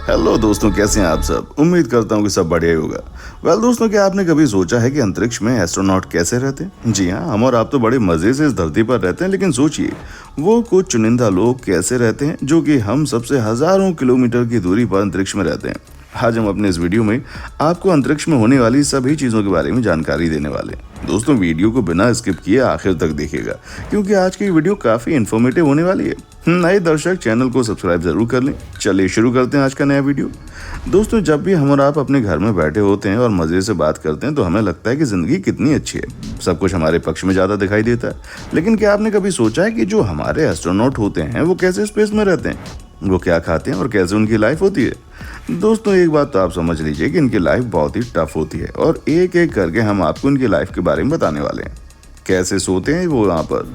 Hello दोस्तों, कैसे हैं आप सब। उम्मीद करता हूँ कि सब बढ़िया ही होगा। दोस्तों, क्या आपने कभी सोचा है कि अंतरिक्ष में एस्ट्रोनॉट कैसे रहते हैं। जी हाँ, हम और आप तो बड़े मजे से इस धरती पर रहते हैं, लेकिन सोचिए वो कुछ चुनिंदा लोग कैसे रहते हैं जो कि हम सबसे हजारों किलोमीटर की दूरी पर अंतरिक्ष में रहते हैं। आज हम अपने इस वीडियो में आपको अंतरिक्ष में होने वाली सभी चीजों के बारे में जानकारी देने वाले हैं। दोस्तों, वीडियो को बिना स्किप किए आखिर तक देखिएगा, क्योंकि आज की वीडियो काफी इन्फॉर्मेटिव होने वाली है। नए दर्शक चैनल को सब्सक्राइब जरूर कर लें। चलिए शुरू करते हैं आज का नया वीडियो। दोस्तों, जब भी हम और आप अपने घर में बैठे होते हैं और मजे से बात करते हैं तो हमें लगता है कि जिंदगी कितनी अच्छी है, सब कुछ हमारे पक्ष में ज्यादा दिखाई देता है। लेकिन क्या आपने कभी सोचा है कि जो हमारे एस्ट्रोनॉट होते हैं वो कैसे स्पेस में रहते हैं, वो क्या खाते हैं और कैसे उनकी लाइफ होती है। दोस्तों, एक बात तो आप समझ लीजिए कि इनकी लाइफ बहुत ही टफ होती है और एक एक करके हम आपको इनकी लाइफ के बारे में बताने वाले हैं। कैसे सोते हैं वो यहाँ पर।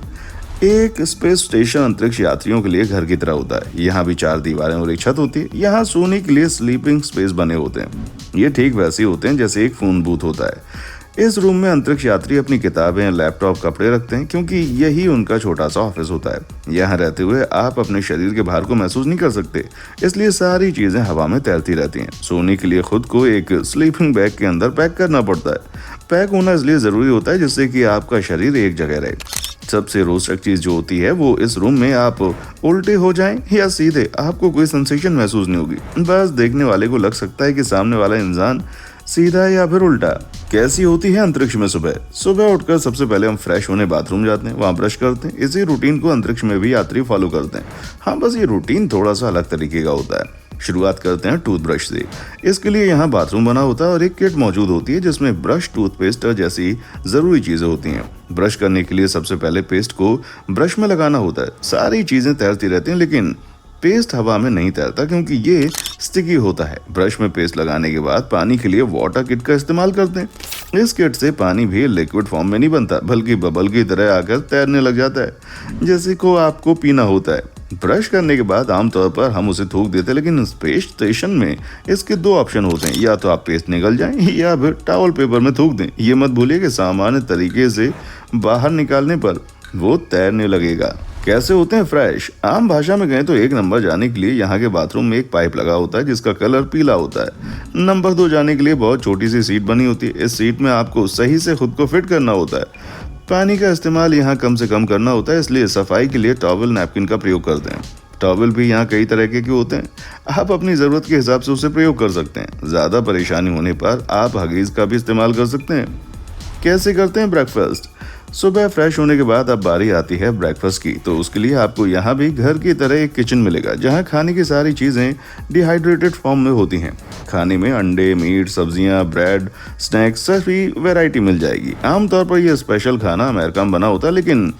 एक स्पेस स्टेशन अंतरिक्ष यात्रियों के लिए घर की तरह होता है। यहाँ भी 4 दीवारें और एक छत होती है। यहाँ सोने के लिए स्लीपिंग स्पेस बने होते हैं। ये ठीक वैसे होते हैं जैसे एक फोन बूथ होता है। इस रूम में अंतरिक्ष यात्री अपनी किताबें, लैपटॉप, कपड़े रखते हैं, क्योंकि यही उनका छोटा सा ऑफिस होता है। यहाँ रहते हुए आप अपने शरीर के भार को महसूस नहीं कर सकते, इसलिए सारी चीजें हवा में तैरती रहती हैं। सोने के लिए खुद को एक स्लीपिंग बैग के अंदर पैक करना पड़ता है। पैक होना इसलिए जरूरी होता है जिससे कि आपका शरीर एक जगह रहे। सबसे रोचक चीज जो होती है वो इस रूम में आप उल्टे हो जाएं या सीधे, आपको कोई सेंसेशन महसूस नहीं होगी। बस देखने वाले को लग सकता है कि सामने वाला इंसान सीधा या फिर उल्टा। कैसी होती है अंतरिक्ष में सुबह। सुबह उठकर सबसे पहले हम फ्रेश होने बाथरूम जाते हैं, वहां ब्रश करते हैं। इसी रूटीन को अंतरिक्ष में भी यात्री फॉलो करते हैं। हाँ, बस ये रूटीन थोड़ा सा अलग तरीके का होता है। शुरुआत करते हैं टूथब्रश से। इसके लिए यहाँ बाथरूम बना होता है और एक किट मौजूद होती है जिसमें ब्रश, टूथपेस्ट जैसी जरूरी चीजें होती हैं। ब्रश करने के लिए सबसे पहले पेस्ट को ब्रश में लगाना होता है। सारी चीजें तैरती रहती हैं, लेकिन पेस्ट हवा में नहीं तैरता क्योंकि ये स्टिकी होता है। ब्रश में पेस्ट लगाने के बाद पानी के लिए वाटर किट का इस्तेमाल करते हैं। इस किट से पानी भी लिक्विड फॉर्म में नहीं बनता, बल्कि बबल की तरह आकर तैरने लग जाता है, जैसे को आपको पीना होता है। ब्रश करने के बाद आमतौर पर हम उसे थूक देते हैं, लेकिन स्पेस स्टेशन में इसके 2 ऑप्शन होते हैं। या तो आप पेस्ट निकल जाएं या फिर टॉवल पेपर में थूक दें। ये मत भूलिए कि सामान्य तरीके से बाहर निकालने पर वो तैरने लगेगा। कैसे होते हैं फ्रेश। आम भाषा में कहें तो 1 नंबर जाने के लिए यहाँ के बाथरूम में एक पाइप लगा होता है जिसका कलर पीला होता है। नंबर 2 जाने के लिए बहुत छोटी सी सीट बनी होती है। इस सीट में आपको सही से खुद को फिट करना होता है। पानी का इस्तेमाल यहाँ कम से कम करना होता है, इसलिए सफाई के लिए टॉवल, नैपकिन का प्रयोग करते हैं। टॉवल भी यहाँ कई तरह के होते हैं, आप अपनी जरूरत के हिसाब से उसे प्रयोग कर सकते हैं। ज्यादा परेशानी होने पर आप हगीज का भी इस्तेमाल कर सकते हैं। कैसे करते हैं ब्रेकफास्ट। सुबह फ्रेश होने के बाद अब बारी आती है ब्रेकफास्ट की, तो उसके लिए आपको यहाँ भी घर की तरह एक किचन मिलेगा जहाँ खाने की सारी चीजें डिहाइड्रेटेड फॉर्म में होती हैं। खाने में अंडे, मीट, सब्जियां, ब्रेड, स्नैक्स, सभी वैरायटी मिल जाएगी। आमतौर पर यह स्पेशल खाना अमेरिका में बना होता है, लेकिन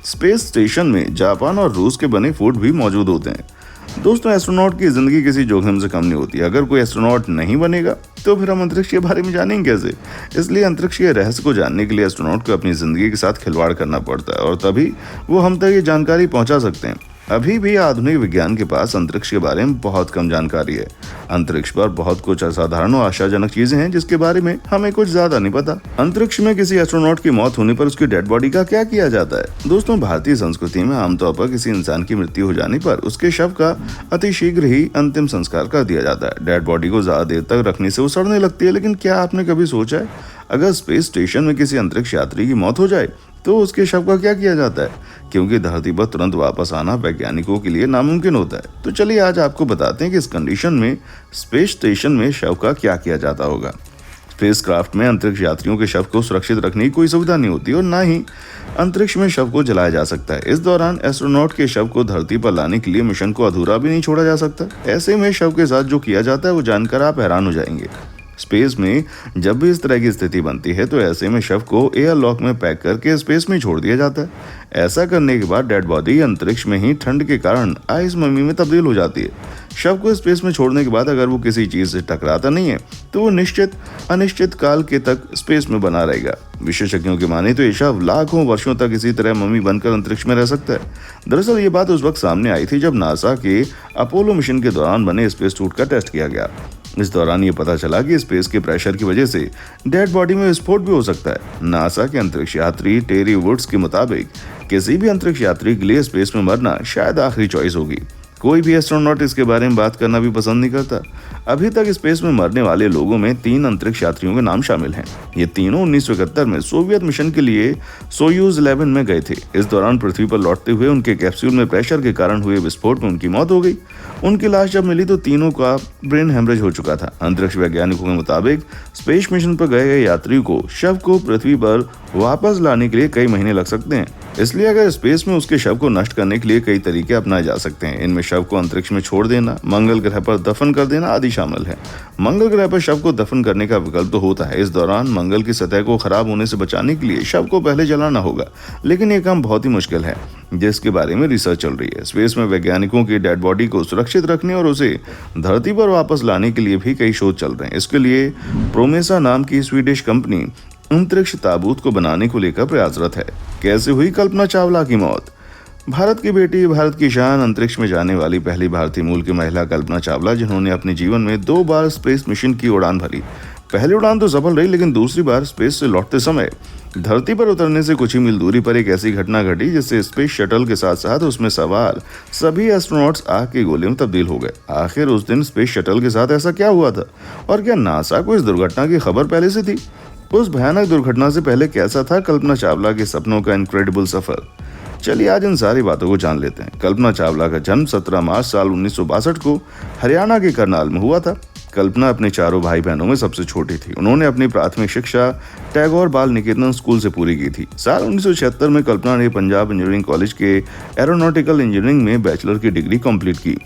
स्पेस स्टेशन में जापान और रूस के बने फूड भी मौजूद होते हैं। दोस्तों, एस्ट्रोनॉट की जिंदगी किसी जोखिम से कम नहीं होती। अगर कोई एस्ट्रोनॉट नहीं बनेगा तो फिर हम अंतरिक्ष के बारे में जानेंगे कैसे। इसलिए अंतरिक्ष के रहस्य को जानने के लिए एस्ट्रोनॉट को अपनी जिंदगी के साथ खिलवाड़ करना पड़ता है और तभी वो हम तक ये जानकारी पहुंचा सकते हैं। अभी भी आधुनिक विज्ञान के पास अंतरिक्ष के बारे में बहुत कम जानकारी है। अंतरिक्ष पर बहुत कुछ असाधारण और आशाजनक चीजें हैं जिसके बारे में हमें कुछ ज्यादा नहीं पता। अंतरिक्ष में किसी एस्ट्रोनॉट की मौत होने पर उसकी डेड बॉडी का क्या किया जाता है। दोस्तों, भारतीय संस्कृति में आमतौर पर किसी इंसान की मृत्यु हो जाने पर उसके शव का अतिशीघ्र ही अंतिम संस्कार कर दिया जाता है। डेड बॉडी को ज्यादा देर तक रखने से वो सड़ने लगती है। लेकिन क्या आपने कभी सोचा है, अगर स्पेस स्टेशन में किसी अंतरिक्ष यात्री की मौत हो जाए तो उसके शव का क्या किया जाता है, क्योंकि धरती पर तुरंत वापस आना वैज्ञानिकों के लिए नामुमकिन होता है। तो चलिए आज आपको बताते हैं कि इस कंडीशन में स्पेस स्टेशन में शव का क्या किया जाता होगा। स्पेसक्राफ्ट में अंतरिक्ष यात्रियों के शव को सुरक्षित रखने की कोई सुविधा नहीं होती और ना ही अंतरिक्ष में शव को जलाया जा सकता है। इस दौरान एस्ट्रोनॉट के शव को धरती पर लाने के लिए मिशन को अधूरा भी नहीं छोड़ा जा सकता। ऐसे में शव के साथ जो किया जाता है वो जानकर आप हैरान हो जाएंगे। स्पेस में जब भी इस तरह की स्थिति बनती है तो ऐसे में शव को एयर लॉक में पैक करके स्पेस में छोड़ दिया जाता है। ऐसा करने के बाद डेड बॉडी अंतरिक्ष में ही ठंड के कारण आइस मम्मी में तब्दील हो जाती है। शव को स्पेस में छोड़ने के बाद अगर वो किसी चीज से टकराता नहीं है तो वो निश्चित अनिश्चित काल के तक स्पेस में बना रहेगा। विशेषज्ञों की माने तो ये शव लाखों वर्षों तक इसी तरह मम्मी बनकर अंतरिक्ष में रह सकता है। दरअसल ये बात उस वक्त सामने आई थी जब नासा के अपोलो मिशन के दौरान बने स्पेस सूट का टेस्ट किया गया। इस दौरान ये पता चला कि स्पेस के प्रेशर की वजह से डेड बॉडी में विस्फोट भी हो सकता है। नासा के अंतरिक्ष यात्री टेरी वुड्स के मुताबिक किसी भी अंतरिक्ष यात्री के लिए स्पेस में मरना शायद आखिरी चॉइस होगी। कोई भी एस्ट्रोनॉट इसके बारे में बात करना भी पसंद नहीं करता। अभी तक स्पेस में मरने वाले लोगों में 3 अंतरिक्ष यात्रियों के नाम शामिल हैं। ये तीनों 1971 में सोवियत मिशन के लिए सोयूज 11 में गए थे। इस दौरान पृथ्वी पर लौटते हुए उनके कैप्सूल में प्रेशर के कारण हुए विस्फोट में उनकी मौत हो गई। उनकी लाश जब मिली तो तीनों का ब्रेन हेमरेज हो चुका था। अंतरिक्ष वैज्ञानिकों के मुताबिक स्पेस मिशन पर गए यात्रियों को शव को पृथ्वी पर वापस लाने के लिए कई महीने लग सकते हैं। इसलिए अगर स्पेस में उसके शव को नष्ट करने के लिए कई तरीके अपनाए जा सकते हैं। इनमें शव को अंतरिक्ष में छोड़ देना, मंगल ग्रह पर दफन कर देना आदि शामिल है। मंगल ग्रह पर शव को दफन करने का विकल्प तो होता है। इस दौरान मंगल की सतह को खराब होने से बचाने के लिए शव को पहले जलाना होगा, लेकिन यह काम बहुत ही मुश्किल है, जिसके बारे में रिसर्च चल रही है। स्पेस में वैज्ञानिकों की डेड बॉडी को सुरक्षित रखने और उसे धरती पर वापस लाने के लिए भी कई शोध चल रहे हैं। इसके लिए प्रोमेसा नाम की स्वीडिश कंपनी अंतरिक्ष ताबूत को बनाने को लेकर प्रयासरत है। कैसे हुई कल्पना चावला की मौत? भारत की बेटी, भारत की शान, अंतरिक्ष में जाने वाली पहली भारतीय मूल की महिला कल्पना चावला, जिन्होंने अपने जीवन में 2 बार स्पेस मिशन की उड़ान भरी। पहली उड़ान तो सफल रही, लेकिन दूसरी बार स्पेस से लौटते समय धरती पर उतरने से कुछ ही मील दूरी पर एक ऐसी घटना घटी जिससे स्पेस शटल के साथ साथ उसमें सवार सभी एस्ट्रोनॉट्स आग की गोले में तब्दील हो गए। आखिर उस दिन स्पेस शटल के साथ ऐसा क्या हुआ था, और क्या नासा को इस दुर्घटना की खबर पहले से थी? उस भयानक दुर्घटना से पहले कैसा था कल्पना चावला के सपनों का इनक्रेडिबल सफर? चलिए आज इन सारी बातों को जान लेते हैं। कल्पना चावला का जन्म 17 मार्च साल 1962 को हरियाणा के करनाल में हुआ था। कल्पना अपने चारों भाई बहनों में सबसे छोटी थी। उन्होंने अपनी प्राथमिक शिक्षा टैगोर बाल निकेतन स्कूल से पूरी की थी। साल 1976 में कल्पना ने पंजाब इंजीनियरिंग कॉलेज के एरोनॉटिकल इंजीनियरिंग में बैचलर की डिग्री कंप्लीट की।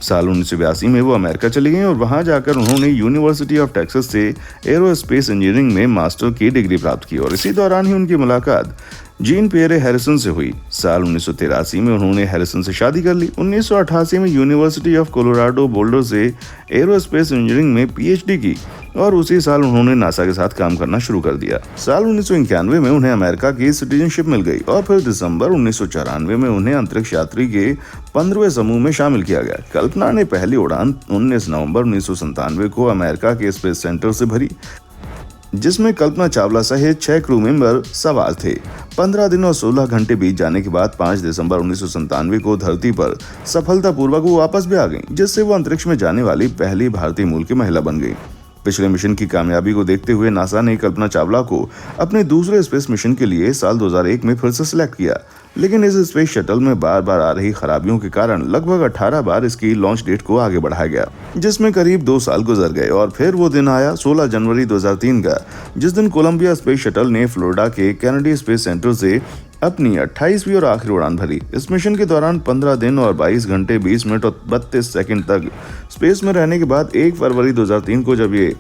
साल 1982 में वो अमेरिका चली गई और वहां जाकर उन्होंने यूनिवर्सिटी ऑफ टेक्सास से एरोस्पेस इंजीनियरिंग में मास्टर की डिग्री प्राप्त की और इसी दौरान ही उनकी मुलाकात जीन पियरे हैरिसन से हुई। साल 1983 में उन्होंने हैरिसन से शादी कर ली। 1988 में यूनिवर्सिटी ऑफ कोलोराडो बोल्डर से एरोस्पेस इंजीनियरिंग में पीएचडी की और उसी साल उन्होंने नासा के साथ काम करना शुरू कर दिया। साल 1991 में उन्हें अमेरिका की सिटीजनशिप मिल गई और फिर दिसंबर 1994 में उन्हें अंतरिक्ष यात्री के 15वें समूह में शामिल किया गया। कल्पना ने पहली उड़ान 19 नवंबर 1997 को अमेरिका के स्पेस सेंटर से भरी, जिसमें कल्पना चावला सहित 6 क्रू मेंबर सवार थे। 15 दिन और 16 घंटे बीत जाने के बाद 5 दिसंबर 1997 को धरती पर सफलतापूर्वक वो वापस भी आ गई, जिससे वो अंतरिक्ष में जाने वाली पहली भारतीय मूल की महिला बन गई। पिछले मिशन की कामयाबी को देखते हुए नासा ने कल्पना चावला को अपने दूसरे स्पेस मिशन के लिए साल 2001 में फिर से सिलेक्ट किया, लेकिन इस स्पेस शटल में बार बार आ रही खराबियों के कारण लगभग 18 बार इसकी लॉन्च डेट को आगे बढ़ाया गया, जिसमें करीब 2 साल गुजर गए। और फिर वो दिन आया 16 जनवरी 2003 का, जिस दिन कोलंबिया स्पेस शटल ने फ्लोरिडा के कैनेडी स्पेस सेंटर से अपनी 28वीं और आखिरी उड़ान भरी। इस मिशन के दौरान 15 दिन और 22 घंटे 20 मिनट और 32 सेकंड तक स्पेस में रहने के बाद 1 फरवरी 2003 को जब ये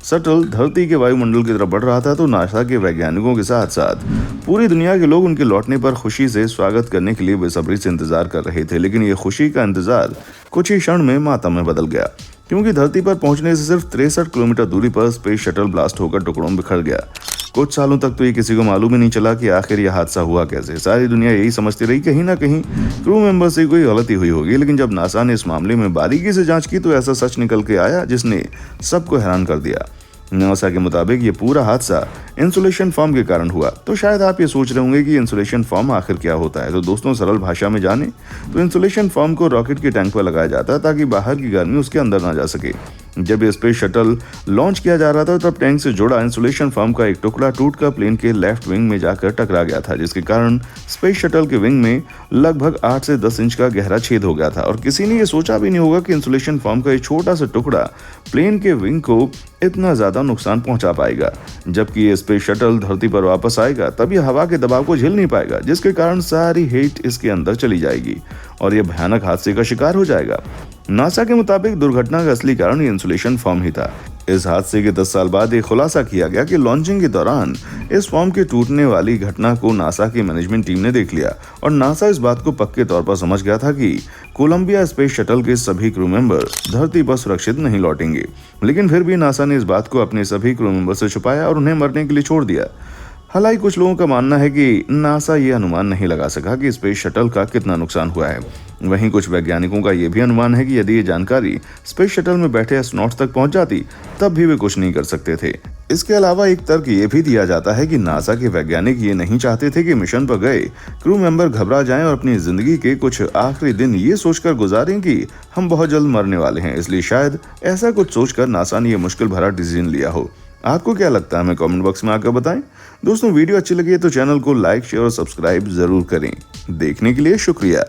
शटल धरती के वायुमंडल की तरफ बढ़ रहा था तो नासा के वैज्ञानिकों के साथ साथ पूरी दुनिया के लोग उनके लौटने पर खुशी से स्वागत करने के लिए बेसब्री से इंतजार कर रहे थे। लेकिन ये खुशी का इंतजार कुछ ही क्षण में मातम में बदल गया, क्योंकि धरती पर पहुंचने से सिर्फ 63 किलोमीटर दूरी पर स्पेस शटल ब्लास्ट होकर टुकड़ों में बिखर गया। कुछ सालों तक तो ये किसी को मालूम ही नहीं चला कि आखिर यह हादसा हुआ कैसे। सारी दुनिया यही समझती रही कहीं ना कहीं क्रू मेंबर से कोई गलती हुई होगी, लेकिन जब नासा ने इस मामले में बारीकी से जांच की तो ऐसा सच निकल के आया जिसने सबको हैरान कर दिया। नासा के मुताबिक ये पूरा हादसा इंसुलेशन फॉर्म के कारण हुआ। तो शायद आप ये सोच रहे होंगे कि इंसुलेशन फॉर्म आखिर क्या होता है। तो दोस्तों, सरल भाषा में जाने तो इंसुलेशन फॉर्म को रॉकेट के टैंक पर लगाया जाता है ताकि बाहर की गर्मी उसके अंदर ना जा सके। जब ये स्पेस शटल लॉन्च किया जा रहा था तब टैंक से जुड़ा इंसुलेशन फॉर्म का एक टुकड़ा टूटकर प्लेन के लेफ्ट विंग में जाकर टकरा गया था, जिसके कारण स्पेस शटल के विंग में लगभग 8 से 10 इंच का गहरा छेद हो गया था। और किसी ने ये सोचा भी नहीं होगा कि इंसुलेशन फॉर्म का एक छोटा सा टुकड़ा प्लेन के विंग को इतना ज्यादा नुकसान पहुंचा पाएगा। जबकि ये स्पेस शटल धरती पर वापस आएगा तब ये हवा के दबाव को झेल नहीं पाएगा, जिसके कारण सारी हीट इसके अंदर चली जाएगी और ये भयानक हादसे का शिकार हो जाएगा। नासा के मुताबिक दुर्घटना का असली कारण इंसुलेशन फॉर्म ही था। इस हादसे के 10 साल बाद एक खुलासा किया गया कि लॉन्चिंग के दौरान इस फॉर्म के टूटने वाली घटना को नासा की मैनेजमेंट टीम ने देख लिया और नासा इस बात को पक्के तौर पर समझ गया था कि कोलंबिया स्पेस शटल के सभी क्रू मेंबर धरती पर सुरक्षित नहीं लौटेंगे। लेकिन फिर भी नासा ने इस बात को अपने सभी क्रू मेंबर से छुपाया और उन्हें मरने के लिए छोड़ दिया। हालांकि कुछ लोगों का मानना है कि नासा ये अनुमान नहीं लगा सका कि स्पेस शटल का कितना नुकसान हुआ है। वहीं कुछ वैज्ञानिकों का यह भी अनुमान है कि यदि ये जानकारी स्पेस शटल में बैठे एस्ट्रोनॉट्स तक पहुंच जाती तब भी वे कुछ नहीं कर सकते थे। इसके अलावा एक तर्क ये भी दिया जाता है कि नासा के वैज्ञानिक ये नहीं चाहते थे कि मिशन पर गए क्रू मेंबर घबरा जाएं और अपनी जिंदगी के कुछ आखिरी दिन ये सोचकर गुजारें कि हम बहुत जल्द मरने वाले हैं, इसलिए शायद ऐसा कुछ सोचकर नासा ने यह मुश्किल भरा डिसीजन लिया हो। आपको क्या लगता है, हमें कमेंट बॉक्स में आकर बताएं। दोस्तों, वीडियो अच्छी लगी है तो चैनल को लाइक, शेयर और सब्सक्राइब जरूर करें। देखने के लिए शुक्रिया।